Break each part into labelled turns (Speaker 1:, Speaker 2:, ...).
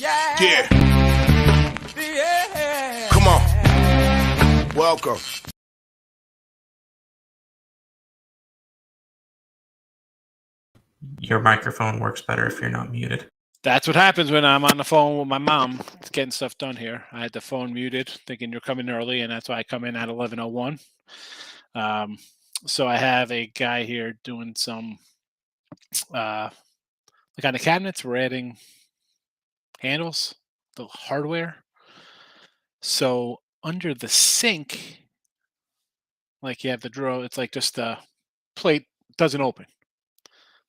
Speaker 1: Yeah. Come on. Welcome.
Speaker 2: Your microphone works better if you're not muted.
Speaker 3: That's what happens when I'm on the phone with my mom getting stuff done here. I had the phone muted, thinking you're coming early, and that's why I come in at 11:01. So I have a guy here doing some, like on the cabinets, we're adding handles, the hardware. So under the sink, like you have the drawer, it's like just the plate doesn't open.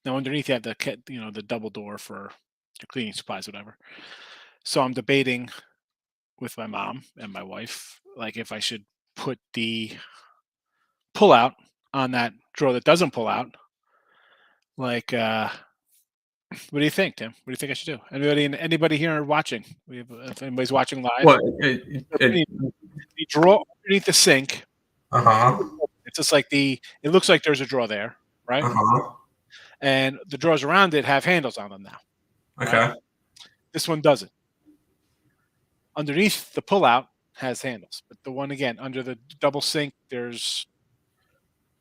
Speaker 3: Now underneath you have the double door for your cleaning supplies, whatever. So I'm debating with my mom and my wife, like if I should put the pull out on that drawer that doesn't pull out. Like, what do you think, Tim? What do you think I should do? Anybody here watching? If anybody's watching live,
Speaker 2: What?
Speaker 3: the drawer underneath the sink. It's just like it looks like there's a drawer there, right? And the drawers around it have handles on them now.
Speaker 2: Okay.
Speaker 3: Right? This one doesn't. Underneath the pull-out has handles, but the one again under the double sink, there's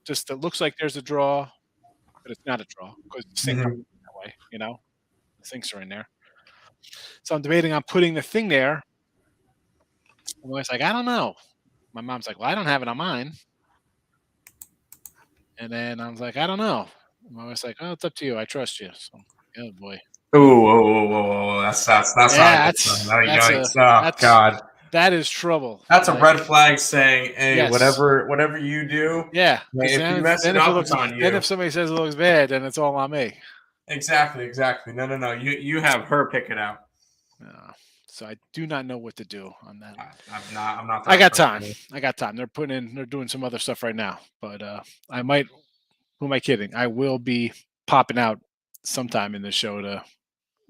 Speaker 3: just it looks like there's a drawer, but it's not a drawer because the sink comes that way. The sinks are in there. So I'm debating on putting the thing there. My wife's like, I don't know. My mom's like, well, I don't have it on mine. And then I was like, I don't know. My wife's like, oh, it's up to you. I trust you. So, oh boy.
Speaker 2: Oh, that's God.
Speaker 3: That is trouble.
Speaker 2: That's a red flag saying, hey,
Speaker 3: yes.
Speaker 2: whatever you do.
Speaker 3: Yeah.
Speaker 2: If you mess it up, it's on you.
Speaker 3: Then if somebody says it looks bad, then it's all on me.
Speaker 2: Exactly. No. You have her pick it out.
Speaker 3: So I do not know what to do on that.
Speaker 2: I'm not.
Speaker 3: I got time. They're doing some other stuff right now, but I might. Who am I kidding? I will be popping out sometime in the show to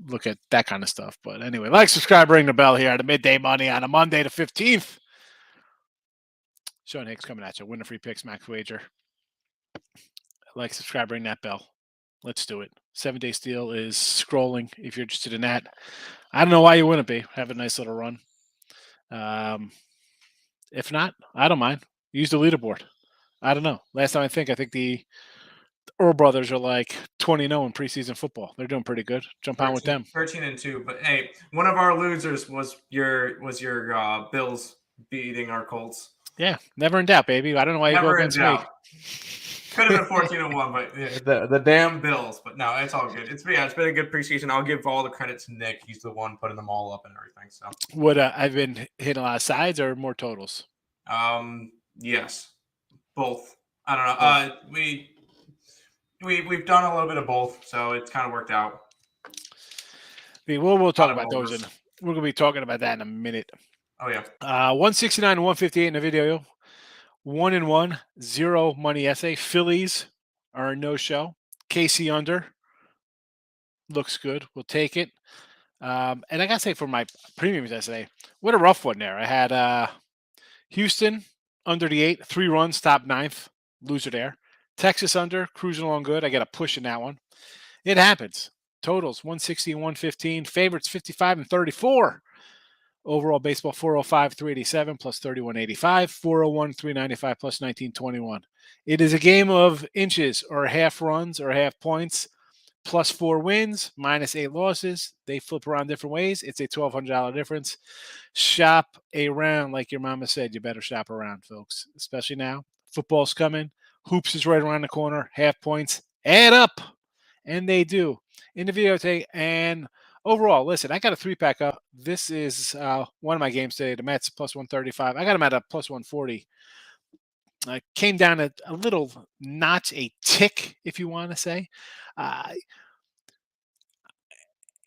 Speaker 3: look at that kind of stuff. But anyway, like, subscribe, ring the bell here at the Midday Money on a Monday the 15th. Sean Higgs coming at you. Winner free picks, max wager. Like, subscribe, ring that bell. Let's do it. 7-day steal is scrolling if you're interested in that. I don't know why you wouldn't be. Have a nice little run. If not, I don't mind. Use the leaderboard. I don't know. Last time I think the Earl brothers are like 20-0 in preseason football. They're doing pretty good. Jump on with them.
Speaker 2: 13-2. But hey, one of our losers was your Bills beating our Colts.
Speaker 3: Yeah, never in doubt, baby. I don't know why you go against me.
Speaker 2: Could have been 14-1, but the damn Bills. But no, it's all good. It's been a good preseason. I'll give all the credit to Nick. He's the one putting them all up and everything. So
Speaker 3: what I've been hitting a lot of sides or more totals?
Speaker 2: Yes, both. I don't know. We've done a little bit of both, so it's kind of worked out.
Speaker 3: We'll talk about those, and we're gonna be talking about that in a minute.
Speaker 2: Oh yeah.
Speaker 3: 169 and 158 in the video. 1-1, 0 money essay. Phillies are a no-show. KC under looks good. We'll take it. And I gotta say, for my premiums yesterday, what a rough one there. I had Houston under the 8, 3 runs, top 9th, loser there. Texas under, cruising along good. I got a push in that one. It happens. Totals 160 and 115. Favorites 55 and 34. Overall baseball 405, 387 plus 3185, 401, 395 plus 1921. It is a game of inches or half runs or half points, plus 4 wins, minus 8 losses. They flip around different ways. It's a $1,200 difference. Shop around, like your mama said. You better shop around, folks, especially now. Football's coming. Hoops is right around the corner. Half points add up, and they do. In the video today, and overall, listen, I got a 3-pack up. This is one of my games today. The Mets plus 135. I got them at a plus 140. I came down a little notch, a tick, if you want to say.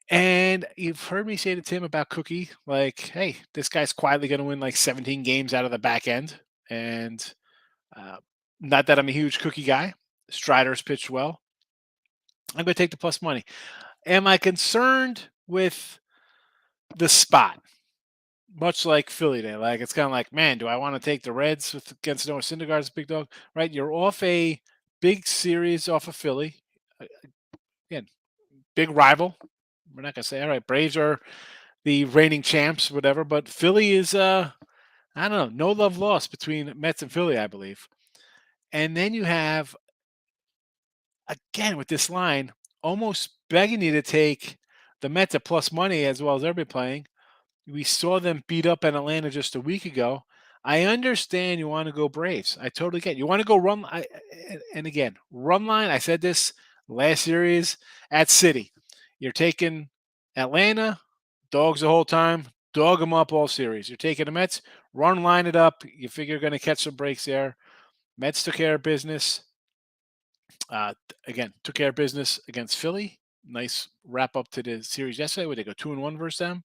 Speaker 3: And you've heard me say to Tim about Cookie, like, hey, this guy's quietly going to win like 17 games out of the back end. And not that I'm a huge Cookie guy. Strider's pitched well. I'm going to take the plus money. Am I concerned with the spot? Much like Philly Day. Like, it's kind of like, man, do I want to take the Reds against Noah Syndergaard's big dog? Right? You're off a big series off of Philly. Again, big rival. We're not going to say, all right, Braves are the reigning champs, whatever. But Philly is, I don't know, no love lost between Mets and Philly, I believe. And then you have, again, with this line, almost begging you to take the Mets at plus money as well as everybody playing. We saw them beat up in Atlanta just a week ago. I understand you want to go Braves. I totally get it. You want to go run. And again, run line. I said this last series at City. You're taking Atlanta, dogs the whole time, dog them up all series. You're taking the Mets, run line it up. You figure you're going to catch some breaks there. Mets took care of business. Again, took care of business against Philly. Nice wrap up to the series yesterday where they go 2-1 versus them.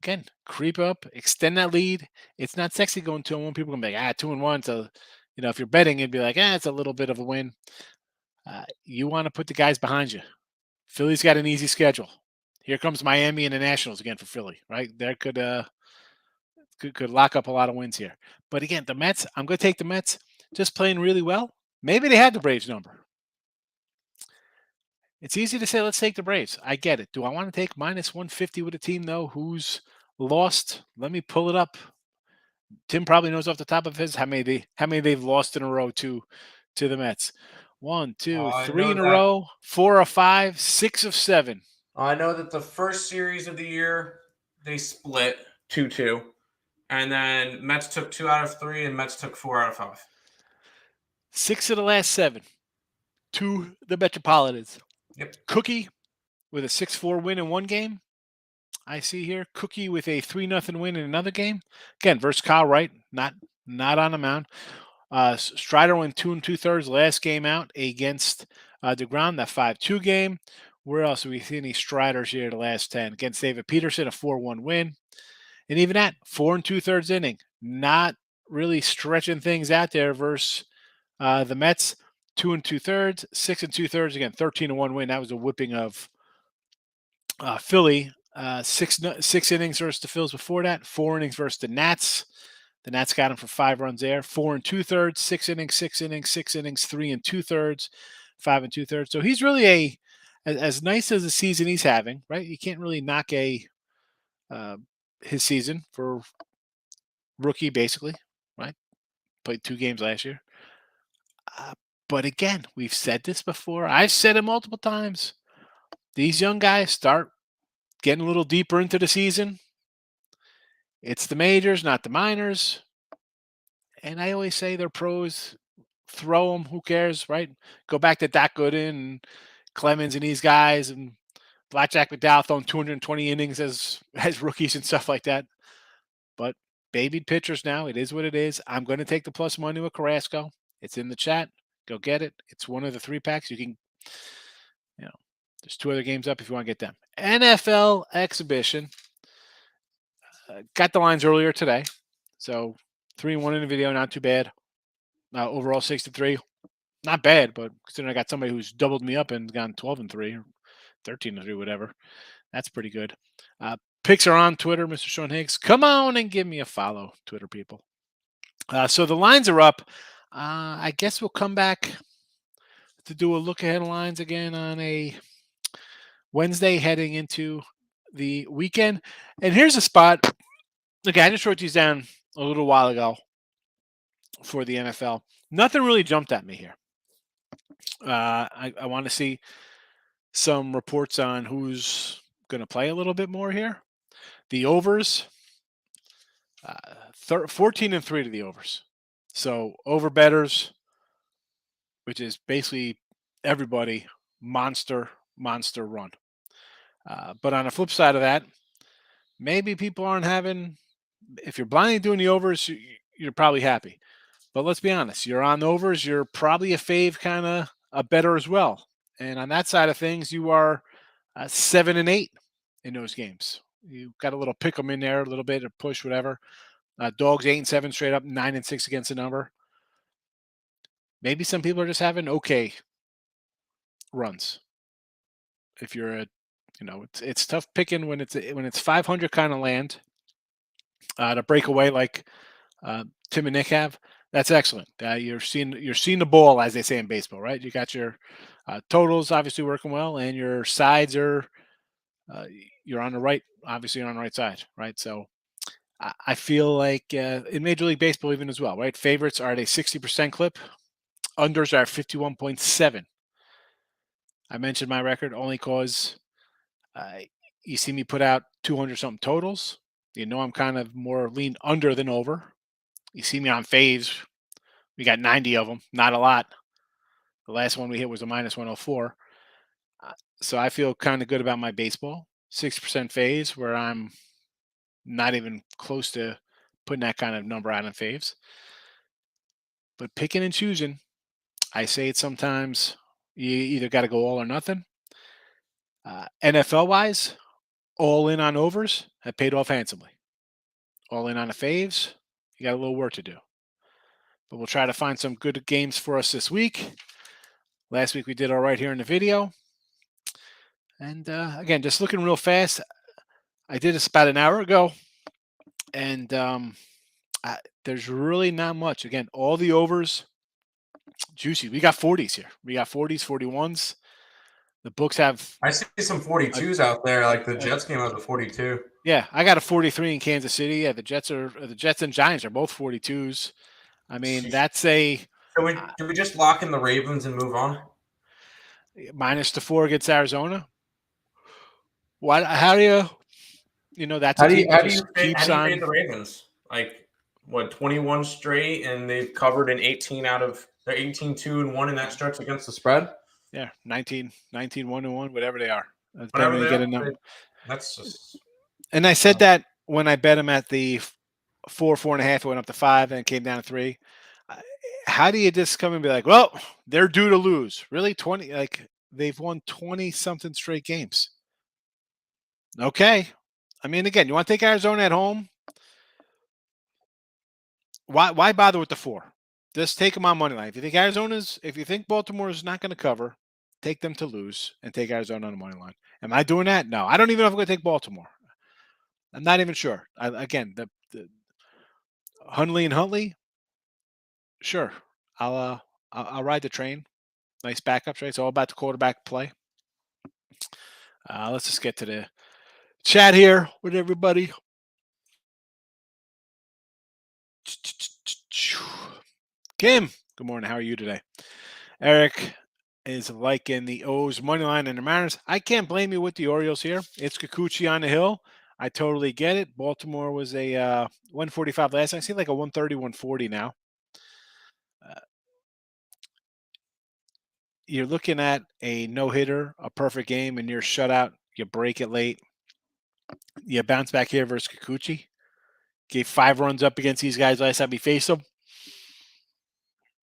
Speaker 3: Again, creep up, extend that lead. It's not sexy going 2-1. People can be like, 2-1. So, if you're betting, it'd be like, it's a little bit of a win. You want to put the guys behind you. Philly's got an easy schedule. Here comes Miami and the Nationals again for Philly, right? That could lock up a lot of wins here. But again, the Mets, I'm going to take the Mets just playing really well. Maybe they had the Braves number. It's easy to say, let's take the Braves. I get it. Do I want to take minus 150 with a team, though, who's lost? Let me pull it up. Tim probably knows off the top of his how many they've lost in a row to the Mets. 1, 2, 3 in a row, 4 of 5, 6 of 7.
Speaker 2: I know that the first series of the year they split 2-2, and then Mets took 2 out of 3, and Mets took 4 out of 5.
Speaker 3: 6 of the last 7 to the Metropolitans.
Speaker 2: Yep.
Speaker 3: Cookie with a 6-4 win in one game. I see here Cookie with a 3-0 win in another game. Again, versus Kyle Wright, not on the mound. Strider went 2 2/3 last game out against DeGrom, that 5-2 game. Where else do we see any Striders here the last 10? Against David Peterson, a 4-1 win. And even that, 4 2/3 inning. Not really stretching things out there versus the Mets. 2 2/3, 6 2/3, again, 13-1 win. That was a whipping of Philly. 6 innings versus the Phils before that. 4 innings versus the Nats. The Nats got him for 5 runs there. 4 2/3, 6 innings, 6 innings, 6 innings, 3 2/3, 5 2/3. So he's really as nice as a season he's having, right? You can't really knock his season for rookie, basically, right? Played 2 games last year. But again, we've said this before. I've said it multiple times. These young guys start getting a little deeper into the season. It's the majors, not the minors. And I always say they're pros. Throw them. Who cares, right? Go back to Doc Gooden and Clemens and these guys and Blackjack McDowell throwing 220 innings as rookies and stuff like that. But babied pitchers now. It is what it is. I'm going to take the plus money with Carrasco. It's in the chat. Go get it. It's one of the 3 packs. You can, there's 2 other games up if you want to get them. NFL exhibition. Got the lines earlier today. So 3-1 in the video, not too bad. Overall 6-3. Not bad, but considering I got somebody who's doubled me up and gone 12-3 or 13-3, whatever, that's pretty good. Picks are on Twitter, Mr. Sean Higgs. Come on and give me a follow, Twitter people. So the lines are up. I guess we'll come back to do a look ahead of lines again on a Wednesday heading into the weekend. And here's a spot. Okay, I just wrote these down a little while ago for the NFL. Nothing really jumped at me here. I want to see some reports on who's going to play a little bit more here. The overs, 14-3 to the overs. So over bettors, which is basically everybody, monster run. But on the flip side of that, maybe people aren't having, if you're blindly doing the overs, you're probably happy. But let's be honest, you're on the overs, you're probably a fave kind of a better as well. And on that side of things, you are 7-8 in those games. You got a little pick 'em in there, a little bit of push, whatever. Dogs 8-7 straight up, 9-6 against the number. Maybe some people are just having okay runs. If you're it's tough picking when it's 500 kind of land to break away like Tim and Nick have. That's excellent. You're seeing the ball, as they say in baseball, right? You got your totals obviously working well, and your sides are you're on the right. Obviously, you're on the right side, right? So I feel like in Major League Baseball, even as well, right? Favorites are at a 60% clip. Unders are 51.7. I mentioned my record only cause you see me put out 200 something totals. You know I'm kind of more lean under than over. You see me on faves. We got 90 of them, not a lot. The last one we hit was a minus 104. So I feel kind of good about my baseball. 6% phase where I'm not even close to putting that kind of number out in faves. But picking and choosing, I say it sometimes. You either got to go all or nothing. NFL wise, all in on overs have paid off handsomely. All in on the faves, you got a little work to do. But we'll try to find some good games for us this week. Last week we did all right here in the video. And again, just looking real fast, I did this about an hour ago. And there's really not much. Again, all the overs, juicy. We got 40s here. We got 40s, 41s. The books have.
Speaker 2: I see some 42s out there. Like the Jets game has a 42.
Speaker 3: Yeah, I got a 43 in Kansas City. Yeah, the Jets and Giants are both 42s. I mean, that's a.
Speaker 2: Do we just lock in the Ravens and move on?
Speaker 3: -4 against Arizona. Why? How do you? You know, that's
Speaker 2: how
Speaker 3: a
Speaker 2: do
Speaker 3: team
Speaker 2: you,
Speaker 3: that
Speaker 2: how do
Speaker 3: just
Speaker 2: you
Speaker 3: keeps
Speaker 2: fade
Speaker 3: on.
Speaker 2: The Ravens? Like what, 21 straight, and they've covered an 18 out of their 18 2-1 in that stretch against the spread.
Speaker 3: Yeah, 19 1-1, whatever they are.
Speaker 2: Whatever they
Speaker 3: get
Speaker 2: are,
Speaker 3: a number.
Speaker 2: That's just.
Speaker 3: And I said that when I bet them at the 4.5, it went up to 5, and it came down to 3. How do you just come and be like, well, they're due to lose? Really, 20? Like they've won 20 something straight games. Okay, I mean, again, you want to take Arizona at home? Why bother with the 4? Just take them on money line. If you think Baltimore is not going to cover, take them to lose and take Arizona on the money line. Am I doing that? No, I don't even know if I'm going to take Baltimore. I'm not even sure. Again, the Huntley and Huntley, sure. I'll ride the train. Nice backups, right? It's all about the quarterback play. Let's just get to the chat here with everybody. Kim, good morning. How are you today? Eric is liking the O's money line and the Mariners. I can't blame you with the Orioles here. It's Kikuchi on the hill. I totally get it. Baltimore was a 145 last night. I see like a 130, 140 now. You're looking at a no-hitter, a perfect game, and you're shut out. You break it late. You bounce back here versus Kikuchi. Gave 5 runs up against these guys last time we faced them.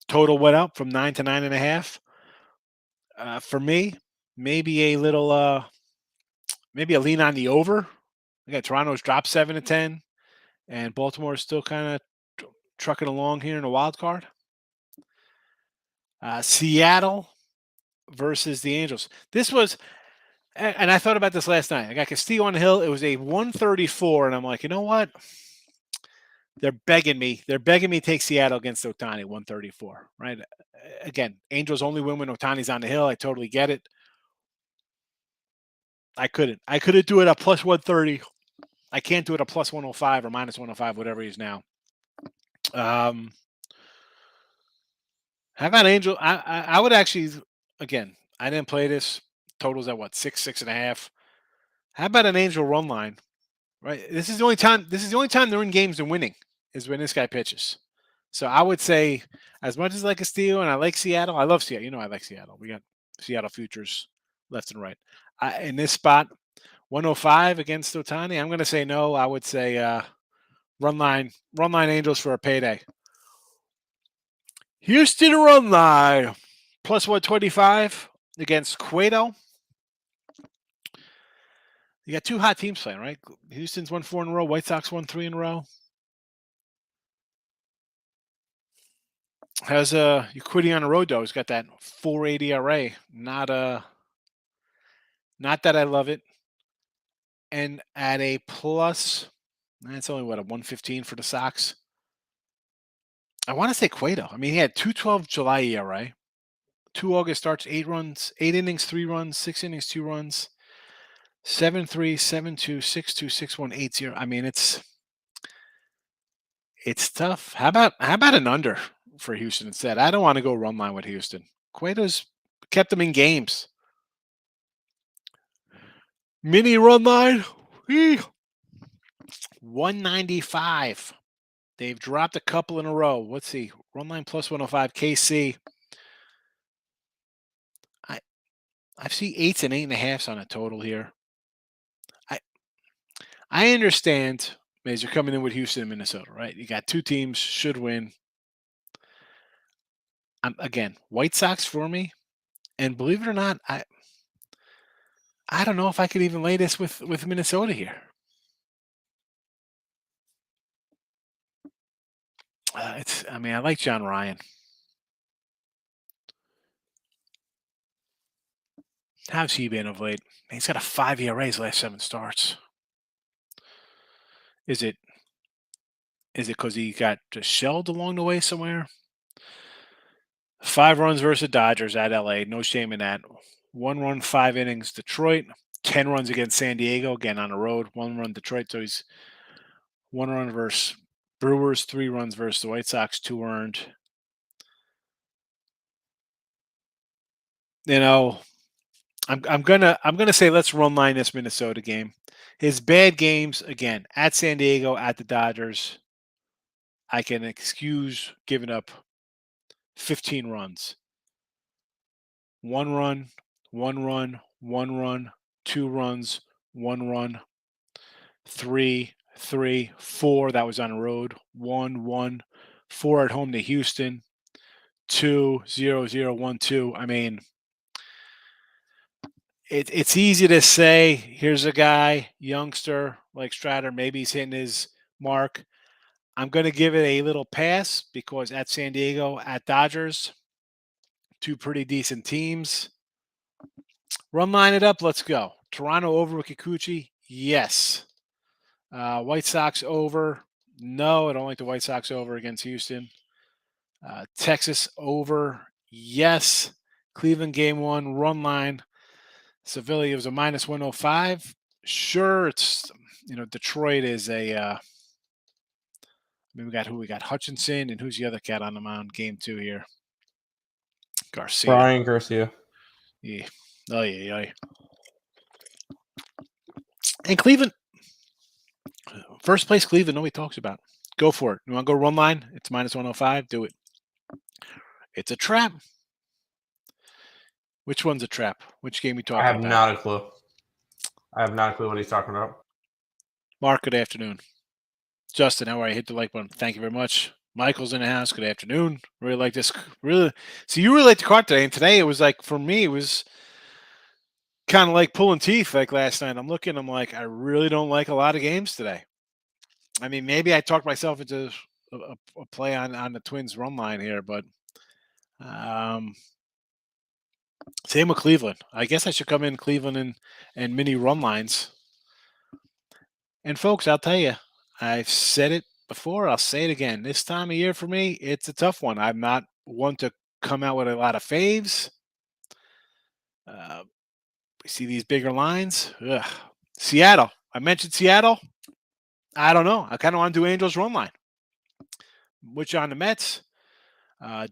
Speaker 3: Total went up from 9 to 9.5. For me, maybe a little, maybe a lean on the over. Again, Toronto's dropped 7 to 10, and Baltimore is still kind of trucking along here in a wild card. Seattle versus the Angels. This was, and I thought about this last night. I got Castillo on the hill. It was a 134, and I'm like, you know what? They're begging me. They're begging me to take Seattle against Ohtani, 134, right? Again, Angels only win when Ohtani's on the hill. I totally get it. I couldn't do it at plus 130. I can't do it at plus 105 or minus 105, whatever he is now. How about Angel? I would actually, again, I didn't play this. Totals at what, 6.5. How about an Angel run line? Right. This is the only time they're in games and winning is when this guy pitches. So I would say, as much as I like Castillo and I like Seattle, I love Seattle. You know I like Seattle. We got Seattle futures left and right. In this spot, 105 against Ohtani, I'm going to say no. I would say run line Angels for a payday. Houston run line plus 125 against Cueto. You got 2 hot teams playing, right? Houston's won 4 in a row. White Sox won 3 in a row. How's Euclid on the road though? He's got that 4.80 ERA. Not that I love it. And at a plus, that's only what, a 115 for the Sox. I want to say Cueto. I mean, he had 2.12 July ERA, 2 August starts, 8 runs, 8 innings, 3 runs, 6 innings, 2 runs. 7-3, 7-2, 6-2, 6-1, 8-0. I mean, it's tough. How about an under for Houston instead? I don't want to go run line with Houston. Cueto's kept them in games. Mini run line, 195. They've dropped a couple in a row. Let's see. Run line plus 105. KC. I see 8s and 8.5s on a total here. I understand as you're coming in with Houston and Minnesota, right? You got two teams should win. Again, White Sox for me, and believe it or not, I don't know if I could even lay this with Minnesota here. I like John Ryan. How's he been of late? He's got a 5 ERA his last 7 starts. Is it because he got just shelled along the way somewhere? 5 runs versus the Dodgers at LA. No shame in that. 1 run, 5 innings, Detroit. 10 runs against San Diego, again on the road. 1 run, Detroit. So he's 1 run versus Brewers, 3 runs versus the White Sox, 2 earned. You know, I'm gonna say let's run line this Minnesota game. His bad games again at San Diego, at the Dodgers. I can excuse giving up 15 runs. 1 run, 1 run, 1 run, 2 runs, 1 run, 3, 3, 4. That was on the road. 1, 1, 4 at home to Houston. 2, 0, 0, 1, 2. I mean, it's easy to say, here's a guy, youngster like Strider, maybe he's hitting his mark. I'm going to give it a little pass because at San Diego, at Dodgers, 2 pretty decent teams. Run line it up. Let's go. Toronto over with Kikuchi? Yes. White Sox over? No, I don't like the White Sox over against Houston. Texas over? Yes. Cleveland game 1, run line. Seville was a minus 105. Sure, it's Detroit is a. We got Hutchinson, and who's the other cat on the mound? Game 2 here. Garcia.
Speaker 2: Brian Garcia.
Speaker 3: Yeah. Oh yeah. And Cleveland, first place Cleveland, nobody talks about. Go for it. You want to go run line? It's minus 105. Do it. It's a trap. Which one's a trap? Which game we talking about?
Speaker 2: I have not a clue. I have not a clue what he's talking about.
Speaker 3: Mark, good afternoon. Justin, how are you? Hit the like button. Thank you very much. Michael's in the house. Good afternoon. Really like this. Really. So you really like the card today. And today it was like, for me, it was kind of like pulling teeth like last night. I'm like, I really don't like a lot of games today. I mean, maybe I talked myself into a play on the Twins run line here, but same with Cleveland. I guess I should come in Cleveland and mini run lines. And folks, I'll tell you, I've said it before. I'll say it again. This time of year for me, it's a tough one. I'm not one to come out with a lot of faves. We see these bigger lines. Ugh. Seattle. I mentioned Seattle. I don't know. I kind of want to do Angels run line. Which on the Mets?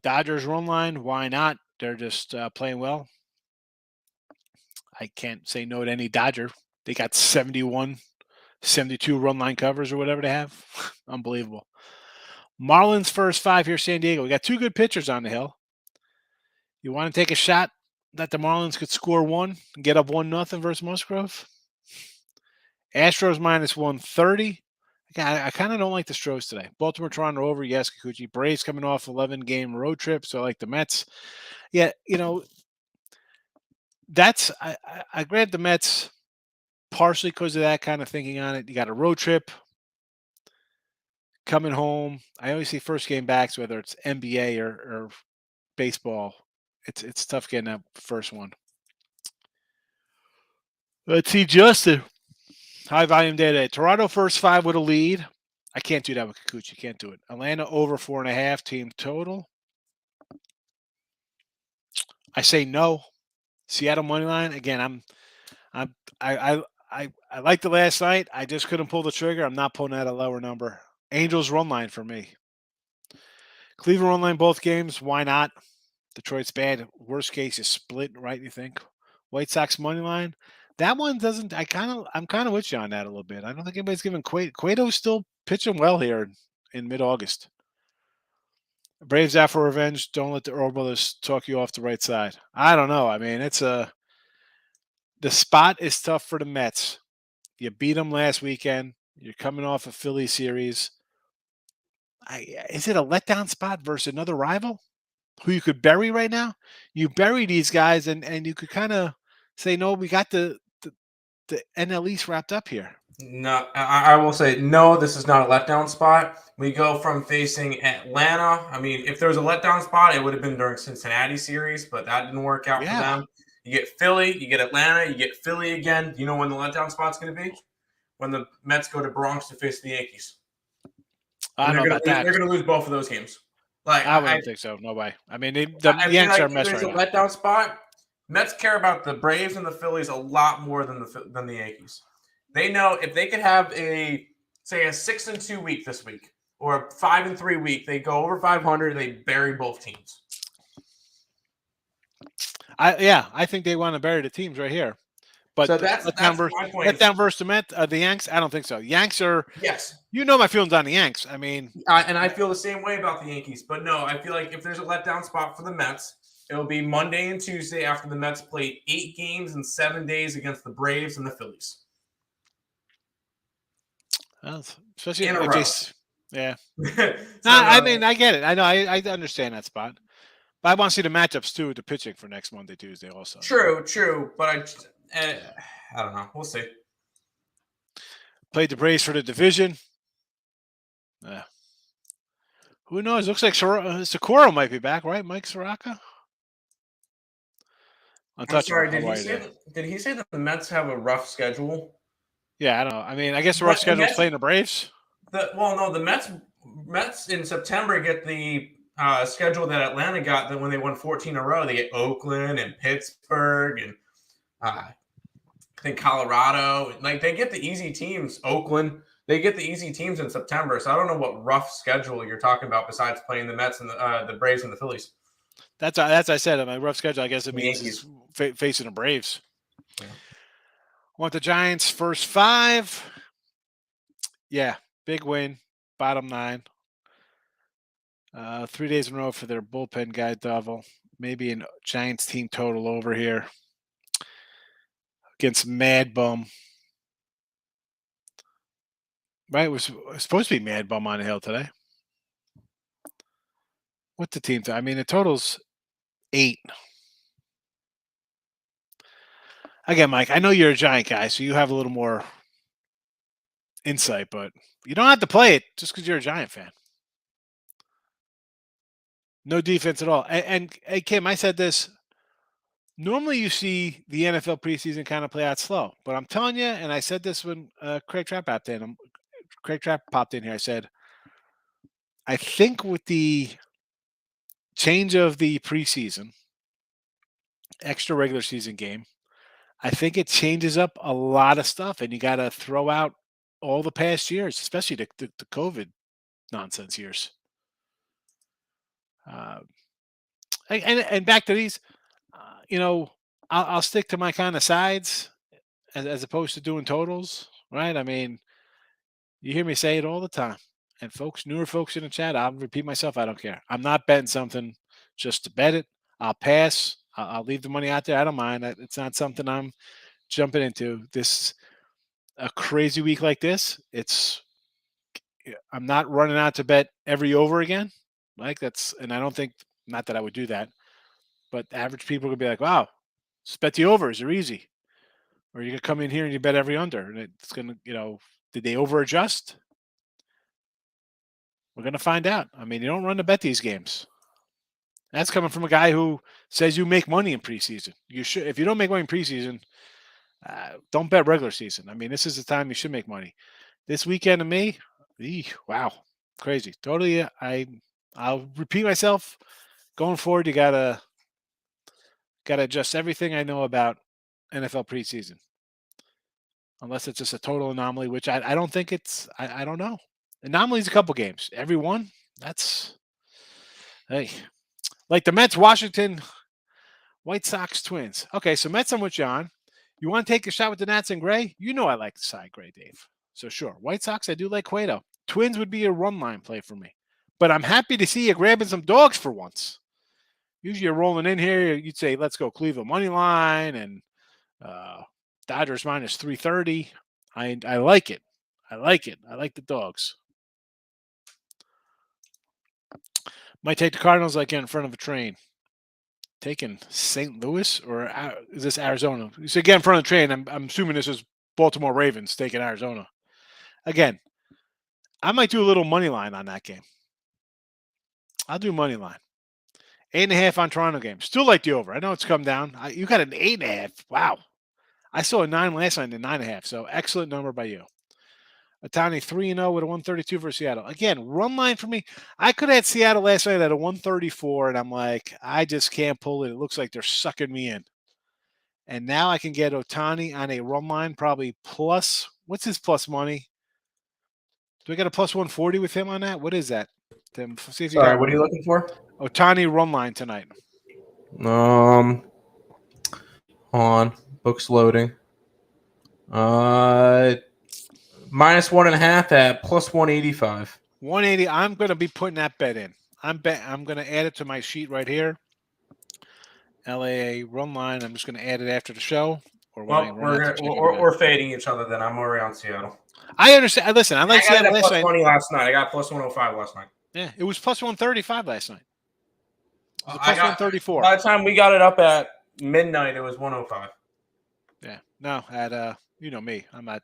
Speaker 3: Dodgers run line. Why not? They're just playing well. I can't say no to any Dodger. They got 71, 72 run line covers or whatever they have. Unbelievable. Marlins first 5 here, San Diego. We got 2 good pitchers on the hill. You want to take a shot that the Marlins could score 1 and get up 1-0 versus Musgrove? Astros minus 130. I kind of don't like the Stros today. Baltimore, Toronto over. Yes, Kikuchi. Braves coming off 11-game road trip, so I like the Mets. Yeah, that's I grabbed the Mets partially because of that kind of thinking on it. You got a road trip coming home. I always see first game backs, whether it's NBA or baseball. It's tough getting that first one. Let's see, Justin. High volume day today. Toronto first 5 with a lead. I can't do that with Kikuchi. Can't do it. Atlanta over 4.5 team total. I say no. Seattle money line again. I liked it last night. I just couldn't pull the trigger. I'm not pulling at a lower number. Angels run line for me. Cleveland run line both games. Why not? Detroit's bad. Worst case is split, right? You think? White Sox money line. That one doesn't. I'm kind of with you on that a little bit. I don't think anybody's giving Cueto's still pitching well here in mid-August. Braves out for revenge. Don't let the Earl brothers talk you off the right side. I don't know. I mean, the spot is tough for the Mets. You beat them last weekend. You're coming off a Philly series. Is it a letdown spot versus another rival who you could bury right now? You bury these guys, and you could kind of say, no, we got the NL East wrapped up here.
Speaker 2: No, I will say no. This is not a letdown spot. We go from facing Atlanta. I mean, if there was a letdown spot, it would have been during Cincinnati series, but that didn't work out for them. You get Philly, you get Atlanta, you get Philly again. You know when the letdown spot's going to be? When the Mets go to Bronx to face the Yankees.
Speaker 3: I don't know about that.
Speaker 2: They're going to lose both of those games. Like
Speaker 3: I wouldn't think so. No way. I mean, the Yankees are a mess right now.
Speaker 2: There's a letdown spot. Mets care about the Braves and the Phillies a lot more than the Yankees. They know if they could have a 6-2 week this week or a 5-3 week, they go over 500. They bury both teams.
Speaker 3: I think they want to bury the teams right here. But
Speaker 2: so that's my point.
Speaker 3: Letdown versus the Yanks, I don't think so. Yanks are
Speaker 2: yes.
Speaker 3: You know my feelings on the Yanks. I mean,
Speaker 2: and I feel the same way about the Yankees. But no, I feel like if there's a letdown spot for the Mets, it'll be Monday and Tuesday after the Mets played 8 games in 7 days against the Braves and the Phillies.
Speaker 3: Especially
Speaker 2: in a row.
Speaker 3: Yeah. I mean, I get it. I know. I understand that spot. But I want to see the matchups too with the pitching for next Monday, Tuesday also.
Speaker 2: True. But I don't know. We'll see.
Speaker 3: Played the Braves for the division. Who knows? Looks like Socorro might be back, right? Mike Soraka?
Speaker 2: I'm sorry, did he say that the Mets have a rough schedule?
Speaker 3: Yeah, I don't know. I mean, I guess the rough schedule is playing the Braves.
Speaker 2: The Mets in September get the schedule that Atlanta got when they won 14 in a row. They get Oakland and Pittsburgh and I think Colorado. Like they get the easy teams. Oakland. They get the easy teams in September. So I don't know what rough schedule you're talking about besides playing the Mets and the Braves and the Phillies.
Speaker 3: That's I said on my rough schedule. I guess it means facing the Braves.
Speaker 2: Yeah.
Speaker 3: Want the Giants first 5? Yeah, big win, bottom 9. 3 days in a row for their bullpen guy, Duvall. Maybe a Giants team total over here against Mad Bum. Right, it was supposed to be Mad Bum on the hill today. What's the team? I mean, the total's 8. Again, Mike, I know you're a Giant guy, so you have a little more insight, but you don't have to play it just because you're a Giant fan. No defense at all. And Kim, I said this. Normally you see the NFL preseason kind of play out slow, but I'm telling you, and I said this when Craig Trapp popped in. Craig Trapp popped in here. I said, I think with the change of the preseason, extra regular season game, I think it changes up a lot of stuff, and you got to throw out all the past years, especially the COVID nonsense years. And back to these, I'll stick to my kind of sides as opposed to doing totals, right? I mean, you hear me say it all the time, and newer folks in the chat, I'll repeat myself. I don't care. I'm not betting something just to bet it. I'll pass. I'll leave the money out there. I don't mind. It's not something I'm jumping into. A crazy week like this, I'm not running out to bet every over again. Like and I don't think, not that I would do that, but average people could be like, wow, just bet the overs. They're easy. Or you can come in here and you bet every under, and it's going to, did they over adjust? We're going to find out. I mean, you don't run to bet these games. That's coming from a guy who says you make money in preseason. You should, if you don't make money in preseason, don't bet regular season. I mean, this is the time you should make money. This weekend to me, wow, crazy. Totally. I'll repeat myself. Going forward, you gotta adjust everything I know about NFL preseason. unless it's just a total anomaly, which I don't think it's. I don't know. Anomalies a couple games. Every one, that's hey, like the Mets, Washington, White Sox, Twins. Okay, so Mets, I'm with John. You want to take a shot with the Nats and Gray? You know I like the side Gray, Dave. So sure. White Sox, I do like Cueto. Twins would be a run line play for me. But I'm happy to see you grabbing some dogs for once. Usually you're rolling in here, you'd say, let's go Cleveland money line and Dodgers minus 330. I like it. I like it. I like the dogs. Might take the Cardinals like in front of a train. Taking St. Louis or is this Arizona? You say get in front of the train. I'm assuming this is Baltimore Ravens taking Arizona. Again, I might do a little money line on that game. I'll do money line. 8.5 on Toronto game. Still like the over. I know it's come down. You got an 8.5. Wow. I saw a 9 last night and 9.5. So excellent number by you. Ohtani 3-0 with a 132 for Seattle. Again, run line for me. I could have had Seattle last night at a 134, and I'm like, I just can't pull it. It looks like they're sucking me in. And now I can get Ohtani on a run line, probably plus. What's his plus money? Do I get a plus 140 with him on that? What is that? Tim, see if you
Speaker 2: Sorry,
Speaker 3: got
Speaker 2: what are you looking for?
Speaker 3: Ohtani run line tonight.
Speaker 2: On books loading. Minus 1.5 at plus 185.
Speaker 3: 180. I'm going to be putting that bet in. I'm going to add it to my sheet right here. LAA run line. I'm just going to add it after the show. Or when I run out to check
Speaker 2: we're fading each other. Then I'm already on Seattle.
Speaker 3: I understand. Listen, I like
Speaker 2: I got
Speaker 3: Seattle
Speaker 2: it at
Speaker 3: last
Speaker 2: plus
Speaker 3: night.
Speaker 2: 20 last night. I got plus 105 last night.
Speaker 3: Yeah, it was plus 135 last night. It was plus 134.
Speaker 2: By the time we got it up at midnight, it was 105.
Speaker 3: Yeah. No, at you know me. I'm at